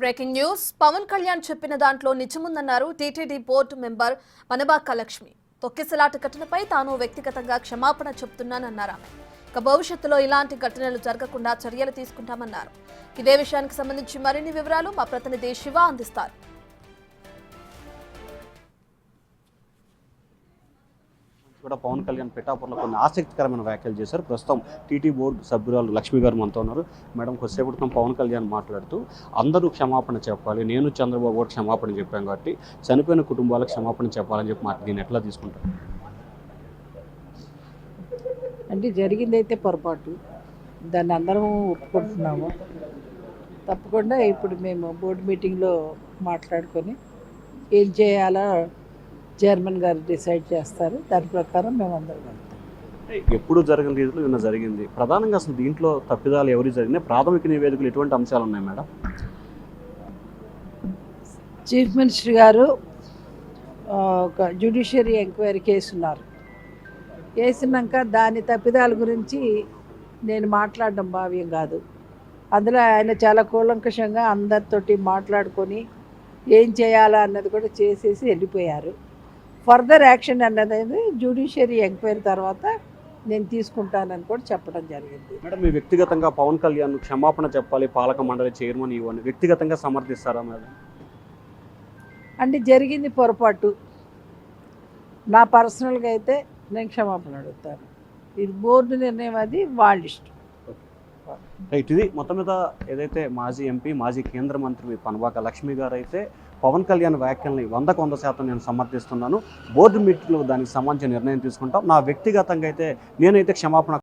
Breaking news Pawan Kalyan చెప్పిన దాంట్లో నిజముందన్నారు TTD board member మనబాక Lakshmi. తొక్కిసలాట ఘటనపై తాను వ్యక్తిగతంగా క్షమాపణ చెప్తున్నానన్నారు ఆమె. ఇక భవిష్యత్తులో ఇలాంటి ఘటనలు జరగకుండా చర్యలు తీసుకుంటామన్నారు. ఇదే విషయానికి సంబంధించి మరిన్ని వివరాలు మా ప్రతినిధి శివ అందిస్తారు. కూడా పవన్ కళ్యాణ్ పిఠాపురంలో కొన్ని ఆసక్తికరమైన వ్యాఖ్యలు చేశారు. ప్రస్తుతం టీటీ బోర్డు సభ్యురాలు లక్ష్మి గారు మనతో ఉన్నారు. మేడం, కొద్దిసేపు క్రితం పవన్ కళ్యాణ్ మాట్లాడుతూ అందరూ క్షమాపణ చెప్పాలి, నేను చంద్రబాబు కూడా క్షమాపణ చెప్పాను కాబట్టి చనిపోయిన కుటుంబాలకు క్షమాపణ చెప్పాలని చెప్పి మాట, దీన్ని ఎట్లా తీసుకుంటారు? అంటే జరిగిందైతే పొరపాటు, దాన్ని అందరం ఒప్పుకుంటున్నాము. తప్పకుండా ఇప్పుడు మేము బోర్డు మీటింగ్లో మాట్లాడుకొని ఏం చేయాలో చైర్మన్ గారు డిసైడ్ చేస్తారు. దాని ప్రకారం మేము అందరం వెళ్తాం. ఎప్పుడు జరిగిన రీతిలో నిన్న జరిగింది. ప్రధానంగా అసలు దీంట్లో తప్పిదాలు ఎవరికి జరిగినాయి? ప్రాథమిక నివేదికలు ఎటువంటి అంశాలు ఉన్నాయి మేడం? చీఫ్ మినిస్టర్ గారు ఒక జ్యుడిషియరీ ఎంక్వైరీ కేసున్నారు. వేసినాక దాని తప్పిదాల గురించి నేను మాట్లాడడం భావ్యం కాదు. అందులో ఆయన చాలా కూలంకషంగా అందరితోటి మాట్లాడుకొని ఏం చేయాలా అన్నది కూడా చేసేసి వెళ్ళిపోయారు. ఫర్దర్ యాక్షన్ అన్నది జ్యుడిషియరీ ఎంక్వైరీ తర్వాత నేను తీసుకుంటానని కూడా చెప్పడం జరిగింది. మేడం, మీ వ్యక్తిగతంగా పవన్ కళ్యాణ్ క్షమాపణ చెప్పాలి, పాలక మండలి చైర్మన్ ఇవ్వని వ్యక్తిగతంగా సమర్థిస్తారా మేడం? అంటే జరిగింది పొరపాటు. నా పర్సనల్గా అయితే నేను క్షమాపణ అడుగుతాను. ఇది బోర్డు నిర్ణయం, అది వాళ్ళ ఇష్టం. రైట్. ఇది మొత్తం మీద ఏదైతే మాజీ ఎంపీ, మాజీ కేంద్ర మంత్రి పనబాక లక్ష్మి గారు అయితే పవన్ కళ్యాణ్ వ్యాఖ్యల్ని 100% నేను సమర్థిస్తున్నాను. బోర్డు మీటింగ్లో దానికి సంబంధించిన నిర్ణయం తీసుకుంటాం. నా వ్యక్తిగతంగా అయితే నేనైతే క్షమాపణ